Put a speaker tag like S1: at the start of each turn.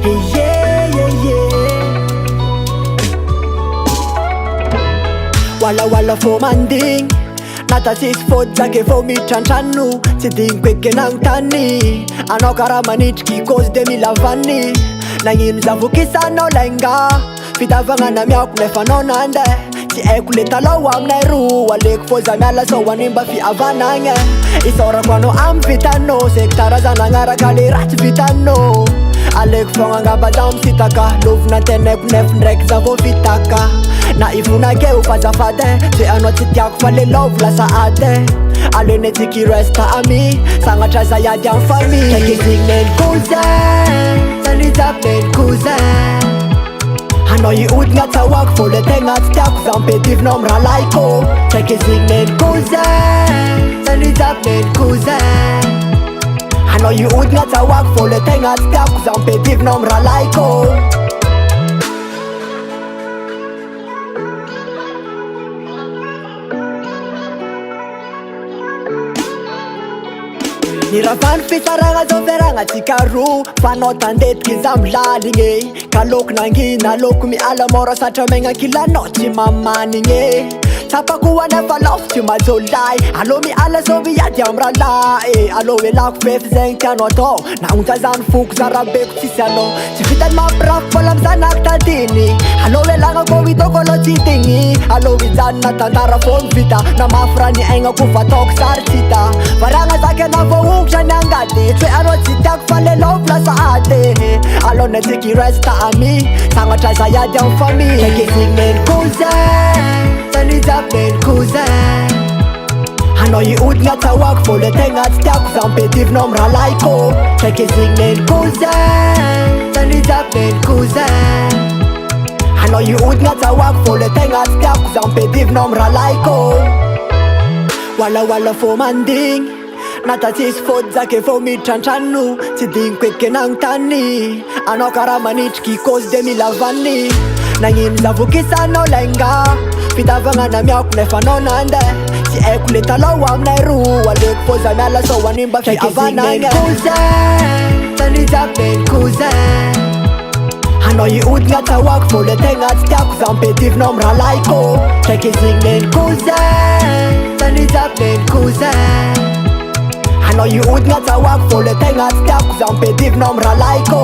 S1: yeah, yeah, yeah. Wala fo manding nata sisy fôdy fô mitrantrano tsy digniko eky nagnontany anao karaha manitriky cause de mila vanny nagnino zavokisanao lainga fitavagna namiako nefa anao nandeha tsy haiko le taloha aminay roa aleko fô za miala sao animba fihavanagna isaorako anao amy vitanao sektara za nagnaraka le raha tsy vitanao aleko fogna angamba za misitaka lovina antenaiko nefa ndraiky za vô vitaka na ivonakeo fa zafady ze anao tsy tiako fa le love lasa ady alene tsiky resta ami sagnatra za iady amy famille kaiky zigny neny cousin sanijab neny cousin anao iodigna tsahoako fô le tegna tsy tiako za mipedivinao amy raha laiko kaiky zigny neny cousin sanijab neny cousin anao iodigna tsahoako fô le tegna tsy tiako za mipedivinao amy raha laiko Niravany fisaragna zao veragna tsika roa fa anao tandetiky za milaligny ka loko nangina loko miala mora satra megna kilanao tsy mamagnigny tsapako anefa lafo tsy majolay alô miala zao miady amy raha lahy alô elako fefy zegny tianao atao nagnonta zany foko za rabeko tsisy anao tsy vitany mampirafy vola amizanaky tadiny alô elagna kô hitako alô tsy digny alô ijanona tantara fô mivita na mafy raha ny aignako fa ataoko sary tsy hita varagna zaky ana vô ongotra ny angady tsy hoe anao tsy tiako fa le love lasa ady alô netsiky resta ami sagnatra za iady amy famille kaiky zigny neny cousin sanijab neny cousin anao iodigna tsahoako fô le tegna tsy tiako za mipedivinao amy raha laiko kaiky zigny neny cousin sanijab neny cousin anao iodigna tsahoako fô le tegna tsy tiako za mipedivinao amy raha laiko wala fô mandigny nata tsisy fôdy fô mitrantrano tsy digniko eky nagnontany anao karaha manitriky cause de mila vanny nagnino zavokisanao lainga fitavagna namiako nefa anao nandeha tsy haiko le taloha aminay roa aleko fô za miala sao animba fihavanagna cousin sanijab neny cousin anao iodigna tsahoako fô le tegna tsy tiako za mipedivinao amy raha laiko kaiky zigny neny cousin sanijab neny cousin anao iodigna tsahoako fô le tegna tsy tiako za mipedivinao amy raha laiko